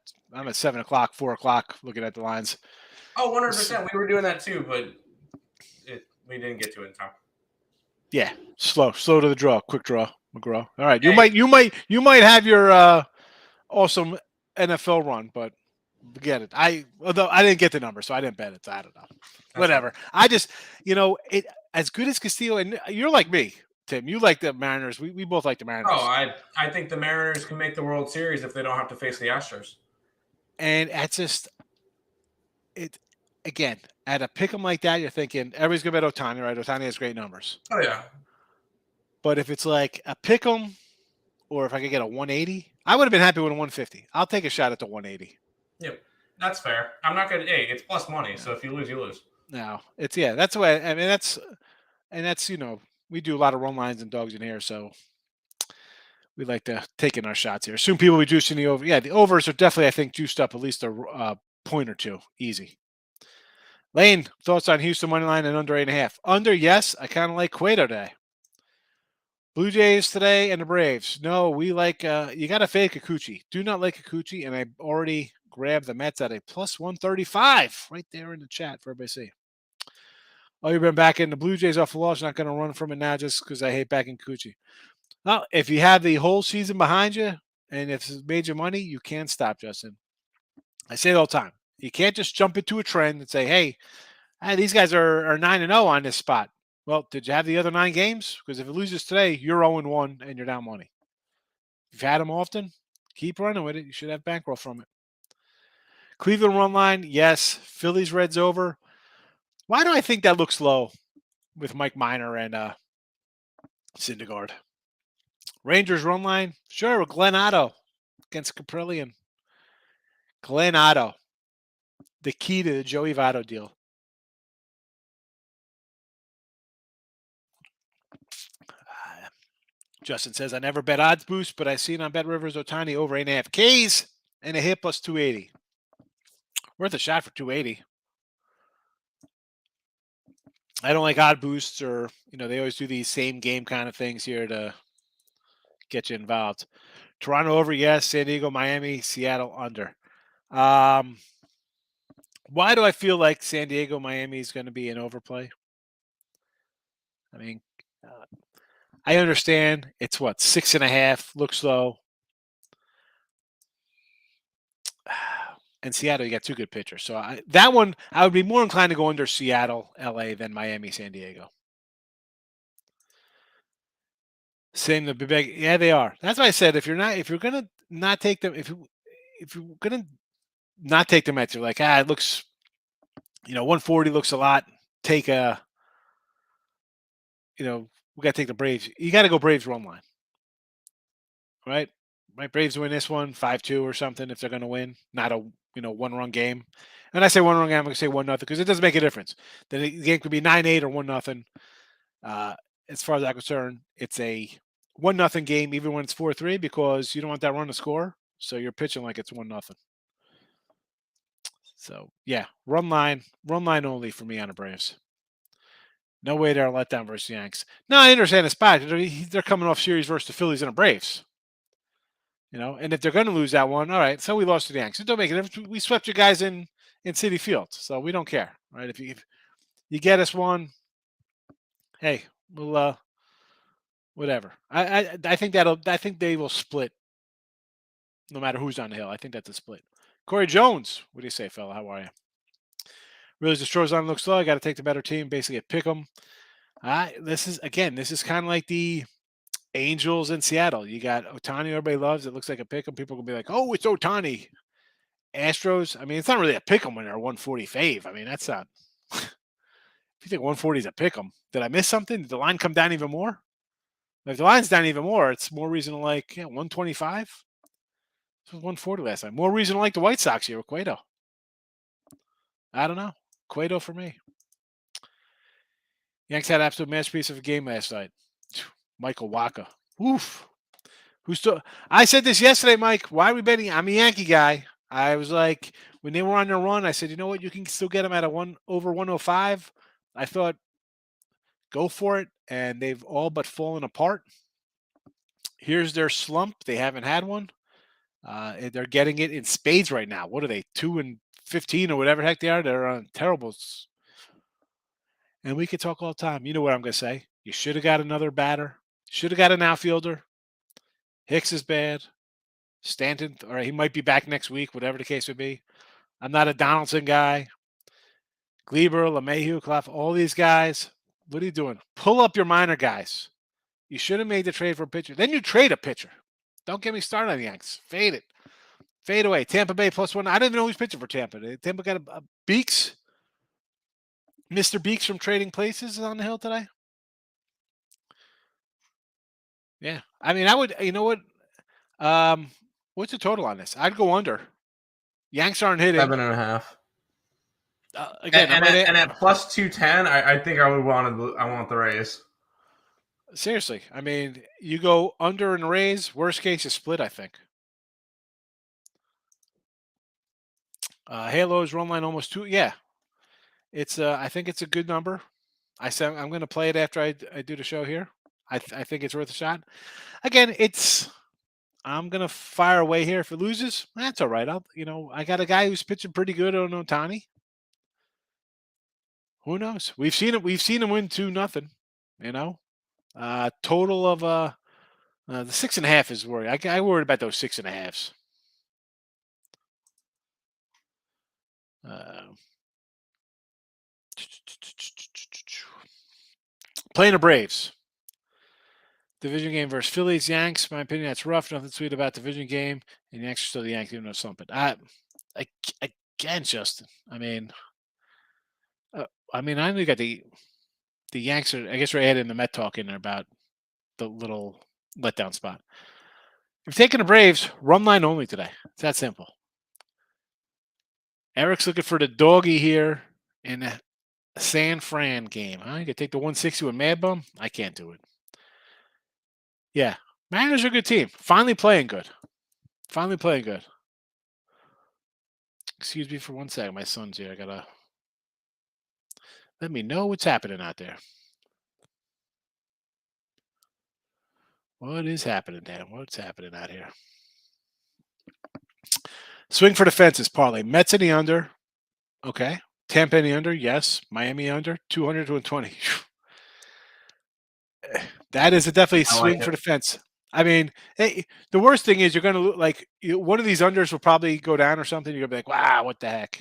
Speaker 3: 7 o'clock, 4 o'clock looking at the lines.
Speaker 2: Oh, 100%. We were doing that too, but we didn't get to it in time.
Speaker 3: Yeah, slow to the draw, quick draw, McGraw. All right, you might have your awesome NFL run, but forget it. Although I didn't get the number, so I didn't bet it. So I don't know. Whatever. Right. I just it as good as Castillo, and you're like me, Tim. You like the Mariners. We both like the Mariners.
Speaker 2: Oh, I think the Mariners can make the World Series if they don't have to face the Astros.
Speaker 3: And it's just again, at a pick 'em like that, you're thinking everybody's gonna bet Ohtani, right? Ohtani has great numbers.
Speaker 2: Oh yeah.
Speaker 3: But if it's like a pick 'em, or if I could get a 180, I would have been happy with a 150. I'll take a shot at the 180.
Speaker 2: Yep, that's fair. I'm not gonna. Hey, it's plus money, so if you lose, you lose.
Speaker 3: No, it's that's the way. I mean, that's we do a lot of run lines and dogs in here, so we like to take in our shots here. Assume people will be juicing the over. Yeah, the overs are definitely, I think, juiced up at least a point or two. Easy. Lane, thoughts on Houston money line and under 8.5? Under, yes. I kind of like Cueto today. Blue Jays today and the Braves. No, we like you got to fade Kikuchi. Do not like Kikuchi, and I already grabbed the Mets at a plus 135 right there in the chat for everybody to see. Oh, you've been back in the Blue Jays off the loss. Not going to run from it now just because I hate backing Kikuchi. Well, if you have the whole season behind you and if it's major money, you can't stop, Justin. I say it all the time. You can't just jump into a trend and say, hey, these guys are 9-0 on this spot. Well, did you have the other 9 games? Because if it loses today, you're 0-1 and you're down money. If you've had them often, keep running with it. You should have bankroll from it. Cleveland run line, yes. Phillies Reds over. Why do I think that looks low with Mike Minor and Syndergaard? Rangers run line, sure, with Glenn Otto against Caprillion. Glenn Otto, the key to the Joey Votto deal. Justin says, I never bet odds boost, but I seen on Bet Rivers Ohtani over 8.5 Ks and a hit plus 280. Worth a shot for 280. I don't like odd boosts or, they always do these same game kind of things here to get you involved. Toronto over, yes. San Diego, Miami, Seattle under. Why do I feel like San Diego, Miami is going to be an overplay? I mean, I understand it's 6.5, looks low. And Seattle, you got 2 good pitchers. So that one, I would be more inclined to go under Seattle, LA than Miami, San Diego. Same the big, yeah, they are. That's why I said if you're gonna not take them, if you're gonna not take the Mets, you're like, it looks, 140 looks a lot. Take we got to take the Braves. You got to go Braves run line, right? Right, Braves win this one 5-2 or something if they're going to win, not a 1-run game. And I say 1-run game, I'm going to say 1-0 because it doesn't make a difference. The game could be 9-8 or 1-0. As far as I'm concerned, it's a 1-0 game even when it's 4-3 because you don't want that run to score. So you're pitching like it's 1-0. So yeah, run line only for me on the Braves. No way they're a letdown versus the Yanks. No, I understand the spot. They're coming off series versus the Phillies and the Braves. And if they're going to lose that one, all right. So we lost to the Yanks. It don't make a difference. We swept you guys in Citi Field, so we don't care, right? If you get us one, hey, we'll whatever. I think they will split, no matter who's on the hill. I think that's a split. Corey Jones, what do you say, fella? How are you? Really, the Strozon looks slow. I got to take the better team. Basically, pick them. This is kind of like the Angels in Seattle. You got Ohtani, everybody loves. It looks like a pick 'em. People will be like, "Oh, it's Ohtani." Astros. I mean, it's not really a pick 'em when they're 140 fave. I mean, that's not. If you think 140 is a pick 'em, did I miss something? Did the line come down even more? If the line's down even more, it's more reason to like 125. It was 140 last time. More reason to like the White Sox here with Cueto. I don't know. Cueto for me. Yanks had an absolute masterpiece of a game last night. Michael Wacha. Oof. I said this yesterday, Mike. Why are we betting? I'm a Yankee guy. I was like, when they were on their run, I said, you know what? You can still get them at over 105. I thought, go for it. And they've all but fallen apart. Here's their slump. They haven't had one. They're getting it in spades right now. What are they? 2-15 or whatever the heck they are. They're on terribles. And we could talk all the time. You know what I'm going to say? You should have got another batter. Should have got an outfielder. Hicks is bad. Stanton, all right, he might be back next week, whatever the case would be. I'm not a Donaldson guy. Gleber, LeMahieu, Clough, all these guys. What are you doing? Pull up your minor guys. You should have made the trade for a pitcher. Then you trade a pitcher. Don't get me started on the Yanks. Fade it. Fade away. Tampa Bay +1. I don't even know who's pitching for Tampa. Tampa got a Beeks. Mr. Beeks from Trading Places is on the hill today. Yeah. I mean, I would, you know what? What's the total on this? I'd go under. Yanks aren't hitting.
Speaker 2: 7.5.
Speaker 3: Again,
Speaker 2: and at +210, I think I want the Rays.
Speaker 3: Seriously, I mean, you go under in the Rays. Worst case, you split. I think. Halo's run line almost 2. Yeah, it's. I think it's a good number. I said I'm going to play it after I do the show here. I think it's worth a shot. Again, I'm going to fire away here. If it loses, that's all right. I got a guy who's pitching pretty good on Ohtani. Who knows? We've seen it. We've seen him win 2-0. Total of the 6.5 is worried. I worried about those 6.5s. Playing the Braves. Division game versus Phillies, Yanks. In my opinion, that's rough. Nothing sweet about division game. And Yanks are still the Yankees, even though something. Again, Justin. I know you got the Yanks are. I guess we're adding the Met talk in there about the little letdown spot. If you're taking the Braves, run line only today. It's that simple. Eric's looking for the doggy here in a San Fran game. Huh? You could take the 160 with Mad Bum? I can't do it. Yeah. Mariners are a good team. Finally playing good. Excuse me for 1 second. My son's here. I got to let me know what's happening out there. What is happening, Dan? What's happening out here? Swing for the fences, parlay. Mets in the under. Okay. Tampa in the under. Yes. Miami under. 200 to 120. That is definitely a swing for the fence. I mean, hey, the worst thing is you're going to look like one of these unders will probably go down or something. You're going to be like, wow, what the heck?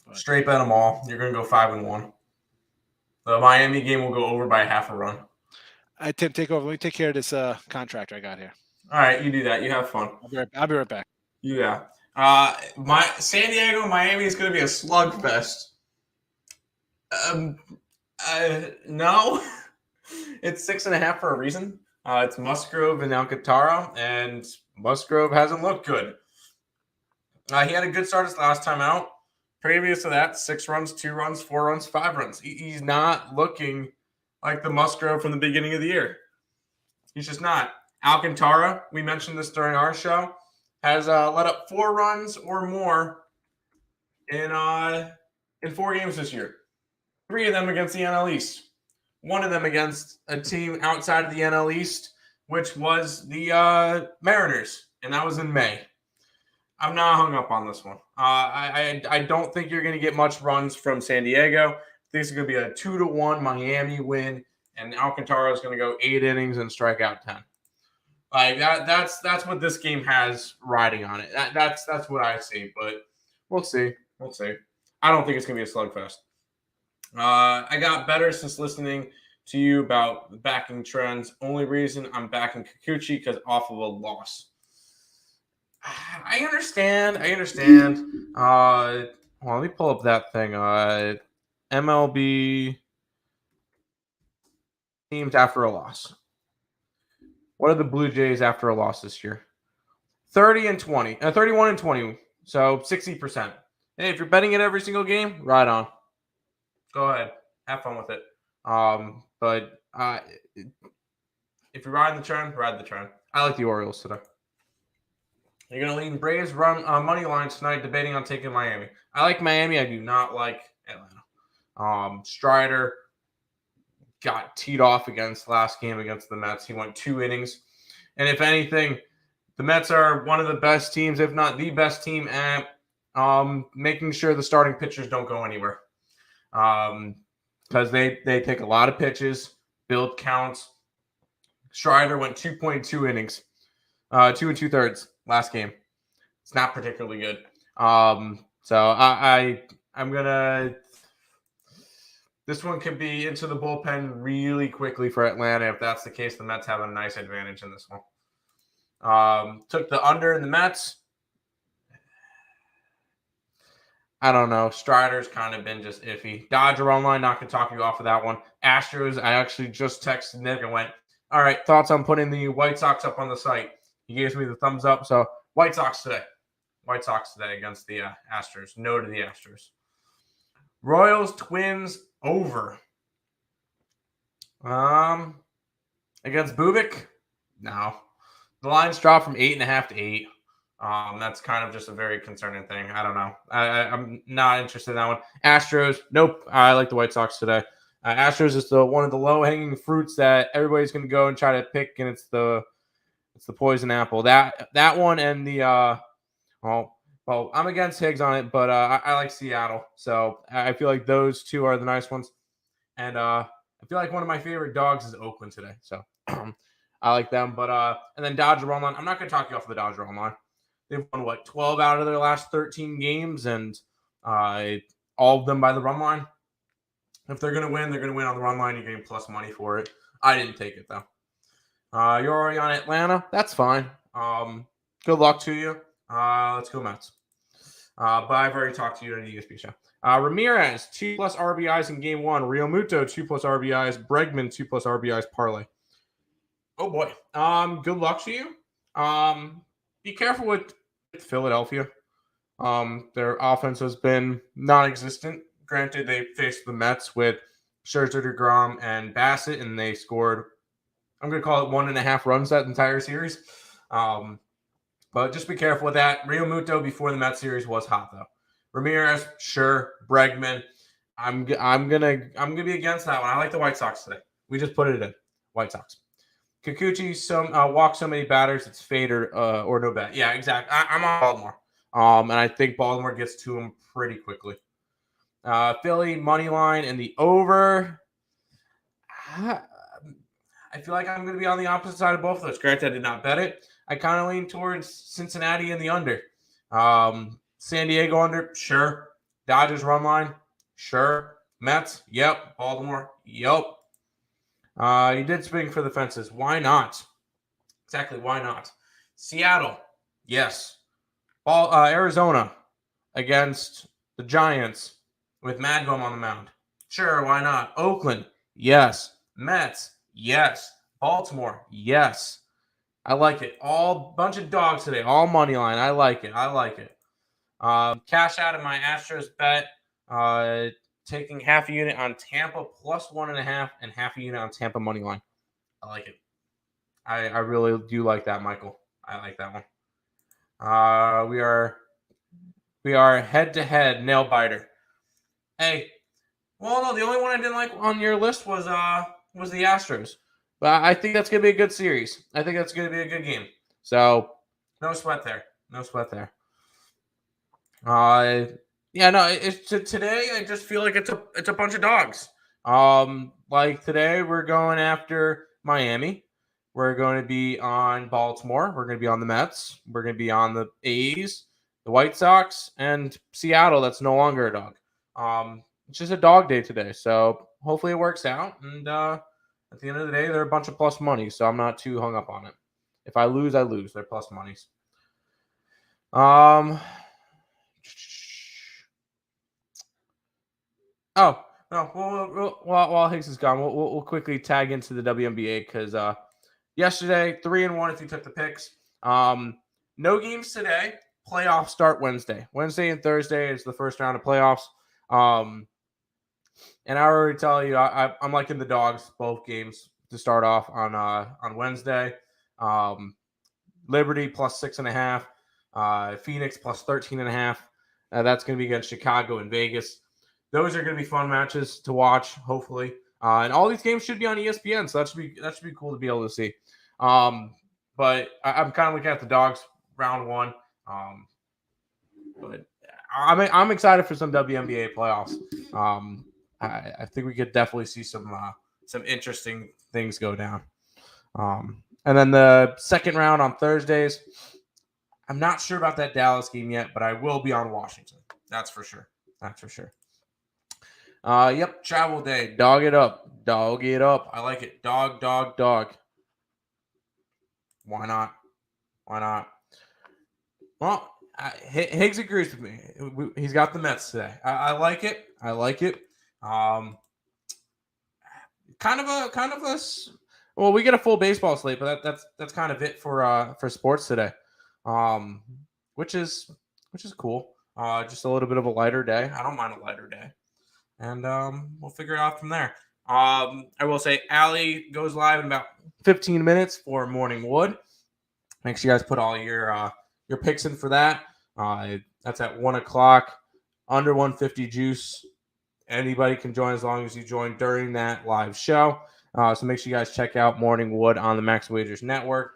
Speaker 2: But straight bet them all. You're going to go 5-1. The Miami game will go over by half a run.
Speaker 3: Tim, take over. Let me take care of this contract I got here.
Speaker 2: All right, you do that. You have fun.
Speaker 3: I'll be right back.
Speaker 2: Yeah. My San Diego, Miami is going to be a slugfest. No, it's 6.5 for a reason. It's Musgrove and Alcantara, and Musgrove hasn't looked good. He had a good start his last time out. Previous to that, 6 runs, 2 runs, 4 runs, 5 runs. He's not looking like the Musgrove from the beginning of the year. He's just not. Alcantara, we mentioned this during our show, has let up 4 runs or more in 4 games this year. 3 of them against the NL East. 1 of them against a team outside of the NL East, which was the Mariners, and that was in May. I'm not hung up on this one. I don't think you're going to get much runs from San Diego. I think it's going to be a 2-1 Miami win, and Alcantara is going to go 8 innings and strike out 10. Like that's what this game has riding on it. That's what I see, but we'll see. I don't think it's going to be a slugfest. I got better since listening to you about the backing trends. Only reason I'm backing Kikuchi because off of a loss. I understand. Well, let me pull up that thing. MLB teams after a loss. What are the Blue Jays after a loss this year? 31 and 20. So 60%. Hey, if you're betting it every single game, right on. Go ahead. Have fun with it. But if you're riding the trend, ride the trend. I like the Orioles today. You're going to lean Braves run money lines tonight, debating on taking Miami. I like Miami. I do not like Atlanta. Strider got teed off against last game against the Mets. He went 2 innings. And if anything, the Mets are one of the best teams, if not the best team, at making sure the starting pitchers don't go anywhere. Because they take a lot of pitches, build counts. Strider went 2.2 innings, 2 2/3 last game. It's not particularly good. So I'm gonna. This one could be into the bullpen really quickly for Atlanta. If that's the case, the Mets have a nice advantage in this one. Took the under in the Mets. I don't know. Strider's kind of been just iffy. Dodger online, not going to talk you off of that one. Astros, I actually just texted Nick and went, all right, thoughts on putting the White Sox up on the site. He gives me the thumbs up. So White Sox today. White Sox today against the Astros. No to the Astros. Royals, Twins, over. Against Bubik? No. The lines dropped from 8.5 to 8. That's kind of just a very concerning thing. I don't know. I'm not interested in that one. Astros, nope. I like the White Sox today. Astros is one of the low-hanging fruits that everybody's going to go and try to pick, and it's the poison apple. That one and the well, I'm against Higgs on it, but I like Seattle, so I feel like those two are the nice ones. And I feel like one of my favorite dogs is Oakland today, so I like them. But and then Dodger run line. I'm not going to talk you off of the Dodger run line. They've won 12 out of their last 13 games, and all of them by the run line. If they're going to win, they're going to win on the run line. You're getting plus money for it. I didn't take it though. You're already on Atlanta. That's fine. Good luck to you. Let's go Mets. But I've already talked to you on the ESP show. Ramirez, 2+ RBIs in game 1. Real Muto, 2+ RBIs. Bregman, 2+ RBIs parlay. Oh boy. Good luck to you. Be careful with Philadelphia. Their offense has been non-existent. Granted, they faced the Mets with Scherzer, DeGrom, and Bassett, and they scored, I'm going to call it 1.5 runs that entire series. But just be careful with that. Real Muto before the Mets series was hot though. Ramirez, sure. Bregman, I'm gonna be against that one. I like the White Sox today. We just put it in. White Sox. Kikuchi walks so many batters, it's fade or no bet. Yeah, exactly. I'm on Baltimore. And I think Baltimore gets to him pretty quickly. Philly money line and the over. I feel like I'm going to be on the opposite side of both of those. Granted, I did not bet it. I kind of lean towards Cincinnati in the under. San Diego under, sure. Dodgers run line, sure. Mets, yep. Baltimore, yep. You did swing for the fences. Why not? Exactly, why not? Seattle, yes. Arizona against the Giants with Madgum on the mound. Sure, why not? Oakland, yes. Mets, yes. Baltimore, yes. I like it. All bunch of dogs today. All money line. I like it. Cash out of my Astros bet. Taking half a unit on Tampa plus 1.5 and half a unit on Tampa money line. I like it. I really do like that, Michael. I like that one. We are head to head nail biter. Hey, well, no, the only one I didn't like on your list was the Astros, but I think that's gonna be a good series. I think that's gonna be a good game. So no sweat there. No sweat there. Yeah, no, it's today. I just feel like it's a bunch of dogs. Like today we're going after Miami. We're going to be on Baltimore. We're going to be on the Mets. We're going to be on the A's, the White Sox, and Seattle. That's no longer a dog. It's just a dog day today. So hopefully it works out. And at the end of the day, they're a bunch of plus money. So I'm not too hung up on it. If I lose, I lose. They're plus monies. Oh no! While Higgs is gone, we'll quickly tag into the WNBA because yesterday 3-1 if you took the picks. No games today. Playoffs start Wednesday. Wednesday and Thursday is the first round of playoffs. And I already tell you, I'm liking the dogs both games to start off on Wednesday. Liberty plus 6.5. Phoenix plus 13.5. That's going to be against Chicago and Vegas. Those are going to be fun matches to watch, hopefully. And all these games should be on ESPN, so that should be cool to be able to see. But I'm kind of looking at the dogs round one. But I'm excited for some WNBA playoffs. I think we could definitely see some interesting things go down. And then the second round on Thursdays. I'm not sure about that Dallas game yet, but I will be on Washington. That's for sure. Yep, travel day. Dog it up. I like it. Dog. Why not? Well, Higgs agrees with me. He's got the Mets today. I like it. Kind of a. Well, we get a full baseball slate, but that's kind of it for sports today. Which is cool. Just a little bit of a lighter day. I don't mind a lighter day. And we'll figure it out from there. I will say Allie goes live in about 15 minutes for Morning Wood. Make sure you guys put all your picks in for that. That's at 1 o'clock. Under 150 juice. Anybody can join as long as you join during that live show. So make sure you guys check out Morning Wood on the Max Wagers Network.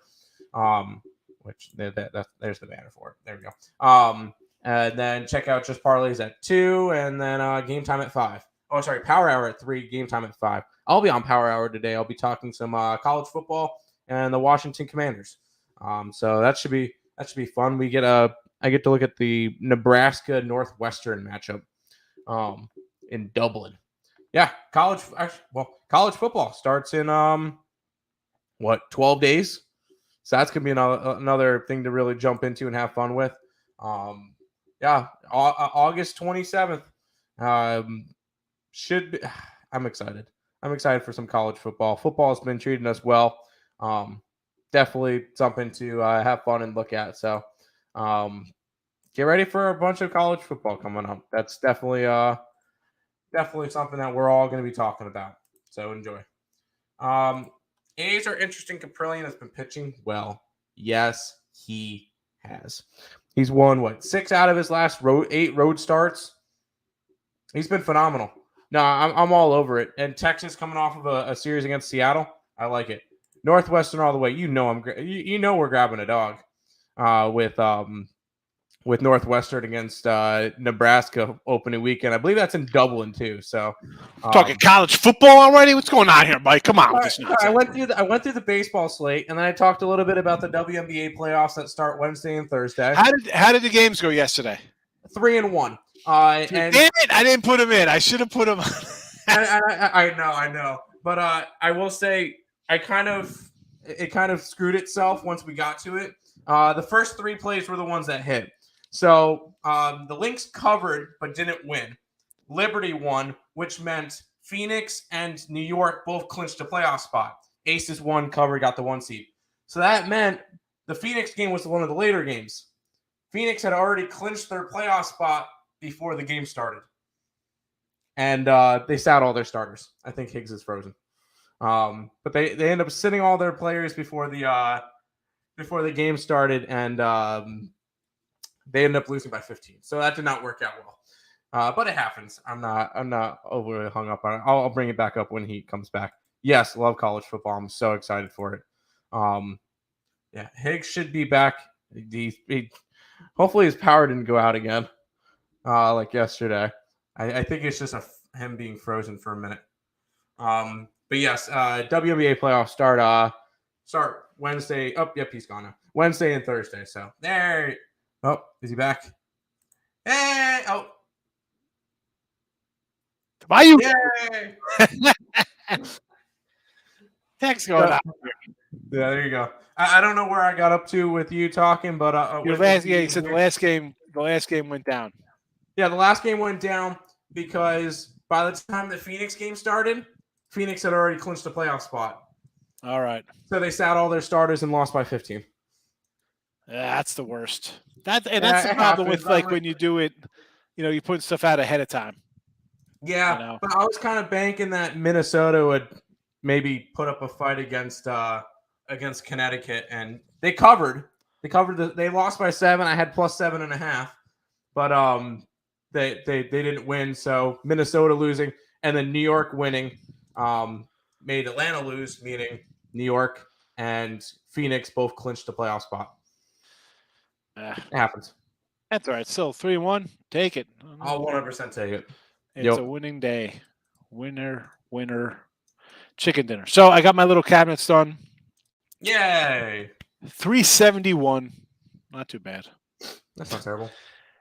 Speaker 2: Which there's the banner for it. There we go. And then check out Just Parlays at 2, and then Game Time at 5. Oh, sorry, Power Hour at 3, Game Time at 5. I'll be on Power Hour today. I'll be talking some college football and the Washington Commanders. So that should be fun. I get to look at the Nebraska Northwestern matchup in Dublin. Yeah, college football starts in 12 days. So that's gonna be another thing to really jump into and have fun with. August 27th. Should be. I'm excited. I'm excited for some college football. Football has been treating us well. Definitely something to have fun and look at. So, get ready for a bunch of college football coming up. That's definitely something that we're all going to be talking about. So enjoy. A's are interesting. Caprillion has been pitching well. Yes, he has. He's won 6 out of his last 8 road starts. He's been phenomenal. No, I'm all over it. And Texas coming off of a series against Seattle, I like it. Northwestern all the way. We're grabbing a dog with Northwestern against Nebraska opening weekend. I believe that's in Dublin too. So
Speaker 3: talking college football already? What's going on here, Mike? Come on with this nonsense.
Speaker 2: I went through the baseball slate, and then I talked a little bit about the WNBA playoffs that start Wednesday and Thursday.
Speaker 3: How did the games go yesterday?
Speaker 2: 3-1.
Speaker 3: Damn it! I didn't put them in. I should have put them.
Speaker 2: I know. But I will say it kind of screwed itself once we got to it. The first 3 plays were the ones that hit. So the Lynx covered but didn't win. Liberty won, which meant Phoenix and New York both clinched a playoff spot. Aces won, covered, got the 1 seed. So that meant the Phoenix game was one of the later games. Phoenix had already clinched their playoff spot before the game started. And they sat all their starters. I think Higgs is frozen. But they end up sitting all their players before the game started, and they ended up losing by 15. So that did not work out well. But it happens. I'm not overly hung up on it. I'll bring it back up when he comes back. Yes, love college football. I'm so excited for it. Yeah, Higgs should be back. Hopefully his power didn't go out again, like yesterday. I think it's just him being frozen for a minute. But yes, WNBA playoffs start Wednesday. Oh, yep, he's gone now. Wednesday and Thursday. So there. Oh, is he back? Hey, oh.
Speaker 3: Why you?
Speaker 2: Yay!
Speaker 3: Heck's going on?
Speaker 2: Yeah, there you go. I don't know where I got up to with you talking, but
Speaker 3: Your last, yeah, you said the last game went down.
Speaker 2: Yeah, the last game went down because by the time the Phoenix game started, Phoenix had already clinched a playoff spot.
Speaker 3: All right.
Speaker 2: So they sat all their starters and lost by 15.
Speaker 3: That's the worst. That's the problem with when you do it, you put stuff out ahead of time.
Speaker 2: Yeah, but I was kind of banking that Minnesota would maybe put up a fight against Connecticut, and they covered. They lost by 7. I had plus 7.5, but they didn't win. So Minnesota losing, and then New York winning made Atlanta lose, meaning New York and Phoenix both clinched the playoff spot. It happens.
Speaker 3: That's all right. Still 3-1. Take it.
Speaker 2: I'll 100% take it.
Speaker 3: It's a winning day. Winner, chicken dinner. So I got my little cabinets done.
Speaker 2: Yay!
Speaker 3: 371. Not too bad.
Speaker 2: That's not terrible.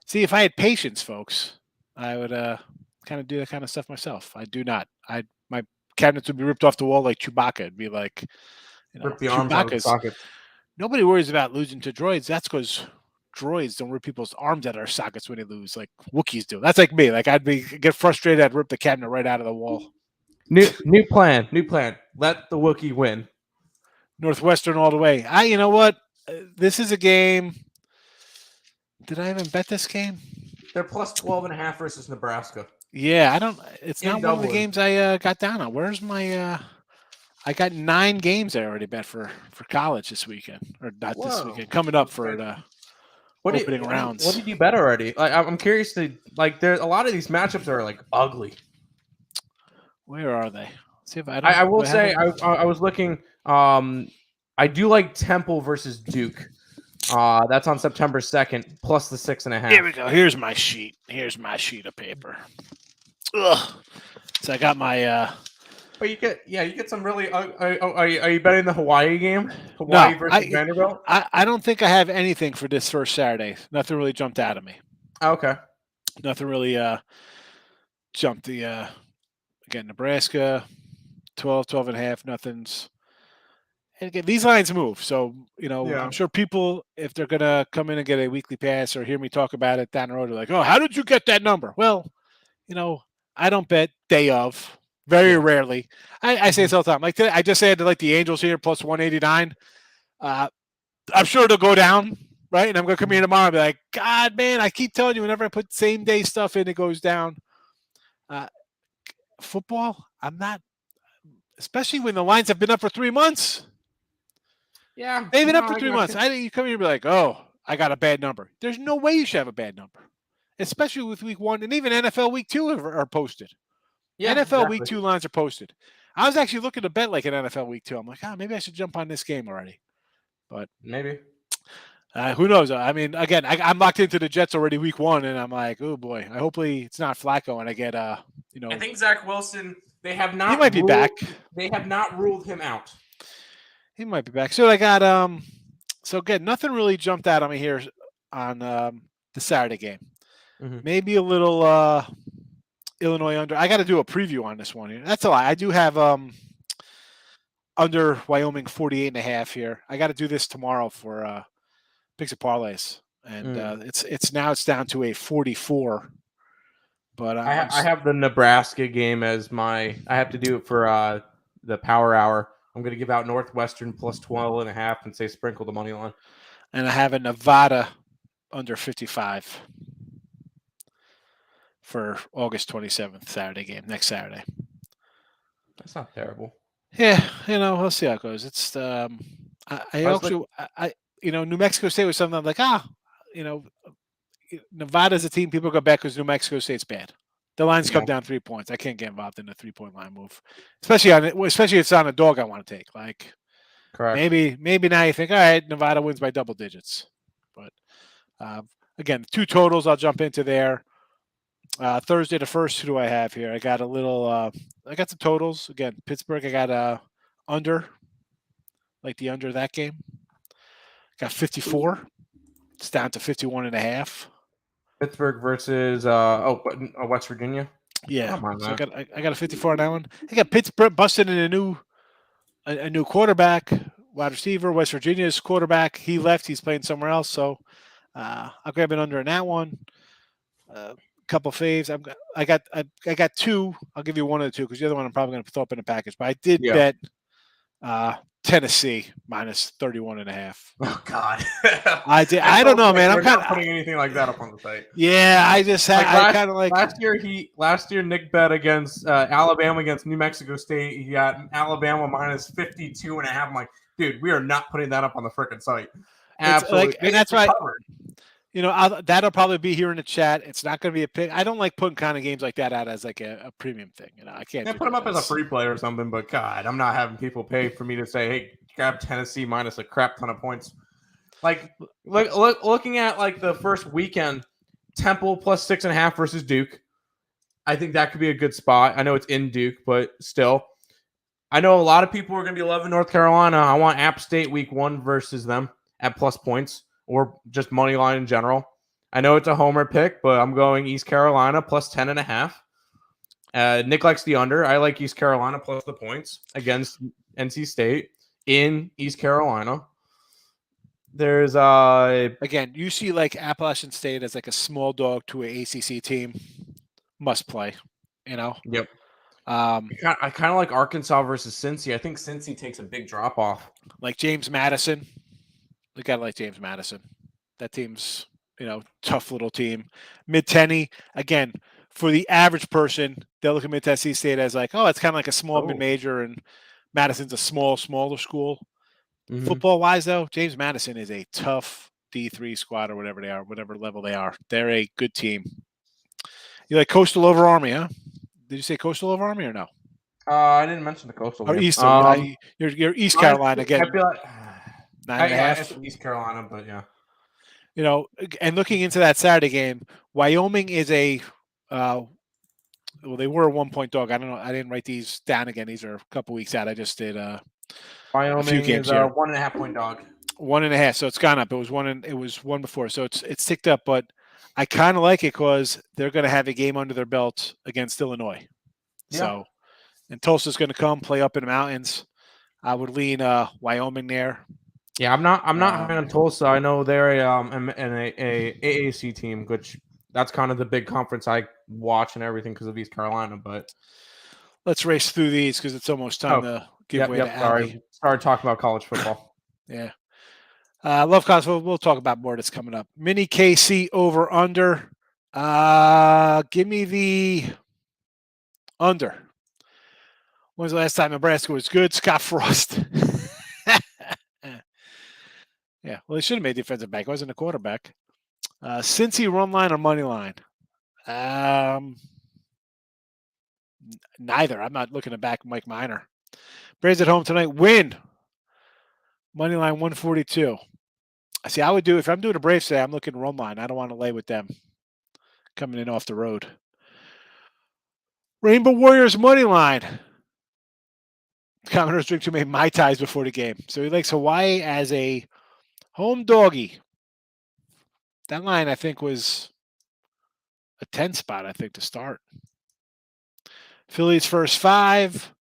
Speaker 3: See, if I had patience, folks, I would kind of do that kind of stuff myself. I do not. My cabinets would be ripped off the wall like Chewbacca. It'd be like,
Speaker 2: rip the arms out of the socket.
Speaker 3: Nobody worries about losing to droids. That's because droids don't rip people's arms out of their sockets when they lose, like Wookiees do. That's like me. Like I'd get frustrated. I'd rip the cabinet right out of the wall.
Speaker 2: New plan. Let the Wookiee win.
Speaker 3: Northwestern all the way. You know what? This is a game. Did I even bet this game?
Speaker 2: They're plus 12.5 versus Nebraska.
Speaker 3: Yeah, I don't. It's not
Speaker 2: Dublin.
Speaker 3: one of the games I got down on. Where's my? I got 9 games I already bet for college this weekend, or not this weekend. Coming up for the opening rounds.
Speaker 2: What did you bet already? Like, I'm curious to There, a lot of these matchups are like ugly.
Speaker 3: Where are they? Let's see if
Speaker 2: I will say I was looking. I do like Temple versus Duke. That's on September 2nd, plus the 6.5.
Speaker 3: Here we go. Here's my sheet. Here's my sheet of paper. Ugh. So I got my.
Speaker 2: But you get some really. Are you betting the Hawaii game? Hawaii versus Vanderbilt.
Speaker 3: I don't think I have anything for this first Saturday. Nothing really jumped out at me.
Speaker 2: Okay.
Speaker 3: Nothing really jumped. Again, Nebraska, 12.5. Nothing's. And again, these lines move, so I'm sure people, if they're gonna come in and get a weekly pass or hear me talk about it down the road, they're like, "Oh, how did you get that number?" Well, I don't bet day of. Very rarely. I say this all the time. Like today, I just said to like the Angels here plus 189. I'm sure they'll go down, right? And I'm gonna come here tomorrow and be like, God, man, I keep telling you, whenever I put same day stuff in, it goes down. Football, I'm not, especially when the lines have been up for 3 months.
Speaker 2: Yeah,
Speaker 3: they've been up for 3 months. You come here and be like, oh, I got a bad number. There's no way you should have a bad number, especially with week 1 and even NFL week 2 are posted. Yeah, NFL week 2 lines are posted. I was actually looking to bet like an NFL week 2. I'm like, maybe I should jump on this game already. But
Speaker 2: maybe.
Speaker 3: Who knows? I mean, again, I'm locked into the Jets already week 1, and I'm like, oh boy. Hopefully it's not Flacco, and I get
Speaker 2: I think Zach Wilson. They have not.
Speaker 3: He might be back.
Speaker 2: They have not ruled him out.
Speaker 3: He might be back. So I got So again, nothing really jumped out on me here on the Saturday game. Mm-hmm. Maybe a little Illinois under. I got to do a preview on this one here. That's a lie. I do have under Wyoming 48.5 here. I got to do this tomorrow for picks and parlays. and it's down to a 44. But
Speaker 2: I have the Nebraska game as I have to do it for the Power Hour. I'm going to give out Northwestern plus 12.5 and say sprinkle the money line.
Speaker 3: And I have a Nevada under 55 for August 27th, Saturday game, next Saturday.
Speaker 2: That's not terrible.
Speaker 3: Yeah, we'll see how it goes. It's New Mexico State was something I'm like, Nevada's a team people go back because New Mexico State's bad. The lines come down 3 points. I can't get involved in a 3-point line move, especially if it's on a dog I want to take. Like,
Speaker 2: correct.
Speaker 3: Maybe now you think, all right, Nevada wins by double digits. But again, 2 totals I'll jump into there. Thursday the first, who do I have here? I got a little. I got the totals again. Pittsburgh. I got under, like the under that game. Got 54. It's down to 51.5.
Speaker 2: Pittsburgh versus West Virginia.
Speaker 3: Yeah, so I got a 54 on that one. I got Pittsburgh busted in a new quarterback, wide receiver. West Virginia's quarterback. He left. He's playing somewhere else. So I'll grab it under in that one. Couple faves. I got 2. I'll give you one of the 2 because the other one I'm probably going to throw up in a package. But I did bet Tennessee minus 31.5.
Speaker 2: Oh God.
Speaker 3: I did. I don't know, man.
Speaker 2: I'm not putting anything like that up on the site.
Speaker 3: Yeah, I just had. I kind of like
Speaker 2: last year. Nick bet against Alabama against New Mexico State. He got Alabama minus 52.5. I'm like, dude, we are not putting that up on the freaking site. Absolutely,
Speaker 3: and that's right. That'll probably be here in the chat. It's not going to be a pick. I don't like putting kind of games like that out as like a premium thing. I can't
Speaker 2: put them up as a free play or something. But God, I'm not having people pay for me to say, hey, grab Tennessee minus a crap ton of points. Like looking at like the first weekend, Temple plus 6.5 versus Duke. I think that could be a good spot. I know it's in Duke, but still. I know a lot of people are going to be loving North Carolina. I want App State week 1 versus them at plus points. Or just money line in general. I know it's a homer pick, but I'm going East Carolina plus 10.5. Nick likes the under. I like East Carolina plus the points against NC State in East Carolina. There's
Speaker 3: again, you see like Appalachian State as like a small dog to an ACC team, must play.
Speaker 2: Yep. I kind of like Arkansas versus Cincy. I think Cincy takes a big drop off.
Speaker 3: Like James Madison. We got to like James Madison. That team's, tough little team. Mid-Tenney, again, for the average person, they'll look at Mid-Tennessee State as like, oh, it's kind of like a small mid-major, and Madison's a smaller school. Mm-hmm. Football-wise, though, James Madison is a tough D3 squad or whatever they are, whatever level they are. They're a good team. You like Coastal over Army, huh? Did you say Coastal over Army or no?
Speaker 2: I didn't mention the Coastal.
Speaker 3: Or Eastern. You're East Carolina again.
Speaker 2: I feel like
Speaker 3: 9.5.
Speaker 2: East Carolina, but yeah.
Speaker 3: And looking into that Saturday game, Wyoming is they were a 1-point dog. I don't know. I didn't write these down again. These are a couple weeks out. I just did
Speaker 2: Wyoming a few games is a 1.5-point dog.
Speaker 3: 1.5. So it's gone up. It was one before. So it's ticked up, but I kind of like it because they're going to have a game under their belt against Illinois. Yeah. So, and Tulsa's going to come play up in the mountains. I would lean Wyoming there.
Speaker 2: Yeah, I'm not high on Tulsa. I know they're a AAC team, which that's kind of the big conference I watch and everything because of East Carolina. But
Speaker 3: let's race through these because it's almost time to give way to Allie.
Speaker 2: Sorry, talking about college football.
Speaker 3: Yeah, love college football. We'll talk about more that's coming up. Mini KC over under. Give me the under. When's the last time Nebraska was good? Scott Frost. Yeah, well, he should have made defensive back. He wasn't a quarterback. Cincy run line or money line? Neither. I'm not looking to back Mike Minor. Braves at home tonight. Win. Money line 142. See, I would do, if I'm doing a Braves today, I'm looking run line. I don't want to lay with them coming in off the road. Rainbow Warriors money line. Commoners drink too many Mai Tais before the game. So he likes Hawaii as a home doggy. That line, I think, was a 10 spot, I think, to start. Phillies first 5.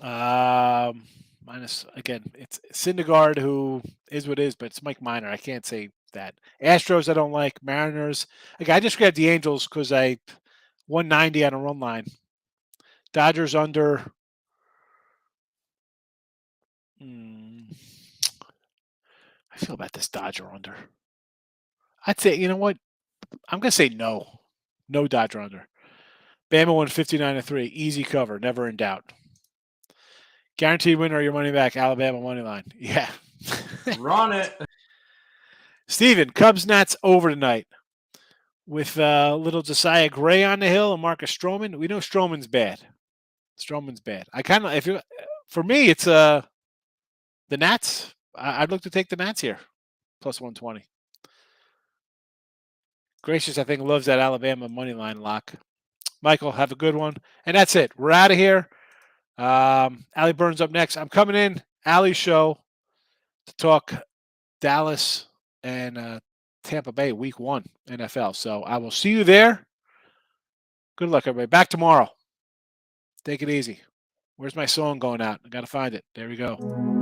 Speaker 3: Minus, again, it's Syndergaard, who is what is, but it's Mike Minor. I can't say that. Astros, I don't like. Mariners. Like, I just grabbed the Angels because 190 on a run line. Dodgers under. I feel about this Dodger under. I'd say, you know what? I'm going to say no. No Dodger under. Bama won 59-3. Easy cover. Never in doubt. Guaranteed winner, your money back. Alabama money line. Yeah.
Speaker 2: Run it.
Speaker 3: Steven, Cubs Nats over tonight with little Josiah Gray on the hill and Marcus Stroman. We know Stroman's bad. Stroman's bad. I kind of, for me, it's the Nats. I'd look to take the Nats here, plus 120. Gracious, I think, loves that Alabama money line lock. Michael, have a good one. And that's it. We're out of here. Allie Burns up next. I'm coming in, Allie's show, to talk Dallas and Tampa Bay week 1 NFL. So I will see you there. Good luck, everybody. Back tomorrow. Take it easy. Where's my song going out? I got to find it. There we go.